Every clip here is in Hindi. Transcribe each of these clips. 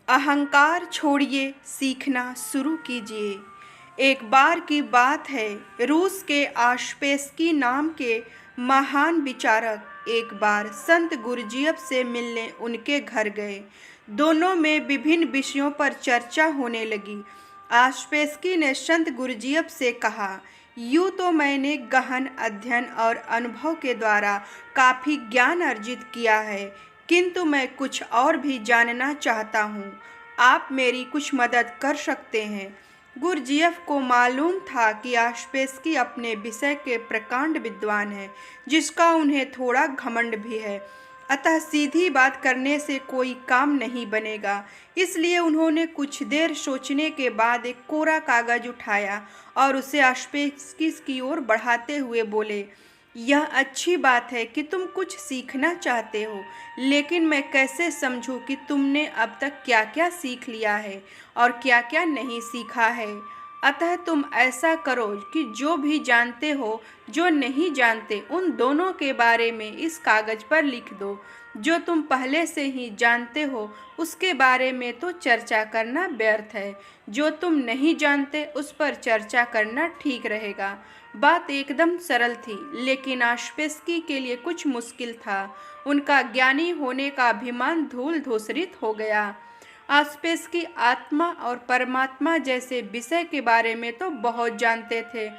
अहंकार छोड़िए, सीखना शुरू कीजिए। एक बार की बात है, रूस के आशपेसकी नाम के महान विचारक एक बार संत गुरुजीएफ से मिलने उनके घर गए। दोनों में विभिन्न विषयों पर चर्चा होने लगी। आशपेसकी ने संत गुरुजीएफ से कहा, यूँ तो मैंने गहन अध्ययन और अनुभव के द्वारा काफ़ी ज्ञान अर्जित किया है, किंतु मैं कुछ और भी जानना चाहता हूँ। आप मेरी कुछ मदद कर सकते हैं। गुरुजीएफ को मालूम था कि आशपेसकी अपने विषय के प्रकांड विद्वान हैं, जिसका उन्हें थोड़ा घमंड भी है। अतः सीधी बात करने से कोई काम नहीं बनेगा। इसलिए उन्होंने कुछ देर सोचने के बाद एक कोरा कागज उठाया और उसे आशपेसकी की ओर बढ़ाते हुए बोले, यह अच्छी बात है कि तुम कुछ सीखना चाहते हो, लेकिन मैं कैसे समझूं कि तुमने अब तक क्या क्या सीख लिया है और क्या क्या नहीं सीखा है। अतः तुम ऐसा करो कि जो भी जानते हो, जो नहीं जानते, उन दोनों के बारे में इस कागज पर लिख दो। जो तुम पहले से ही जानते हो उसके बारे में तो चर्चा करना व्यर्थ है, जो तुम नहीं जानते उस पर चर्चा करना ठीक रहेगा। बात एकदम सरल थी, लेकिन आशपेसकी के लिए कुछ मुश्किल था। उनका ज्ञानी होने का अभिमान धूल धूसरित हो गया। आशपेसकी आत्मा और परमात्मा जैसे विषय के बारे में तो बहुत जानते थे,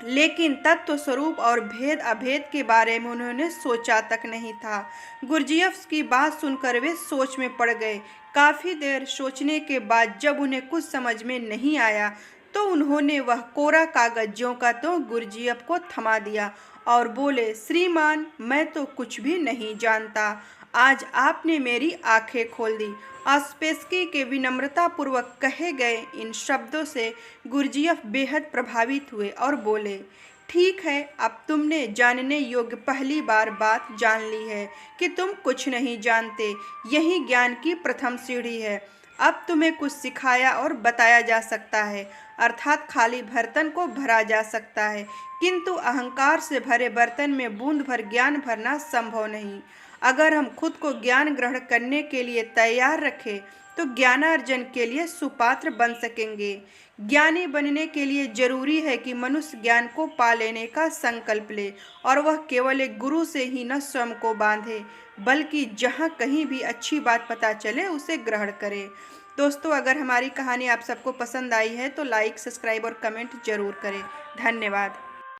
लेकिन तत्व स्वरूप और भेद अभेद के बारे में उन्होंने सोचा तक नहीं था। गुरुजीएफ की बात सुनकर वे सोच में पड़ गए। काफ़ी देर सोचने के बाद जब उन्हें कुछ समझ में नहीं आया, तो उन्होंने वह कोरा कागज ज्यों का त्यों गुरुजीएफ को थमा दिया और बोले, श्रीमान, मैं तो कुछ भी नहीं जानता। आज आपने मेरी आंखें खोल दी। आशपेसकी के विनम्रतापूर्वक कहे गए इन शब्दों से गुरुजीएफ बेहद प्रभावित हुए और बोले, ठीक है, अब तुमने जानने योग्य पहली बार बात जान ली है कि तुम कुछ नहीं जानते। यही ज्ञान की प्रथम सीढ़ी है। अब तुम्हें कुछ सिखाया और बताया जा सकता है, अर्थात खाली बर्तन को भरा जा सकता है, किंतु अहंकार से भरे बर्तन में बूंद भर ज्ञान भरना संभव नहीं। अगर हम खुद को ज्ञान ग्रहण करने के लिए तैयार रखें तो ज्ञानार्जन के लिए सुपात्र बन सकेंगे। ज्ञानी बनने के लिए जरूरी है कि मनुष्य ज्ञान को पा लेने का संकल्प ले और वह केवल एक गुरु से ही न स्वयं को बांधे, बल्कि जहाँ कहीं भी अच्छी बात पता चले उसे ग्रहण करे। दोस्तों, अगर हमारी कहानी आप सबको पसंद आई है तो लाइक, सब्सक्राइब और कमेंट जरूर करें। धन्यवाद।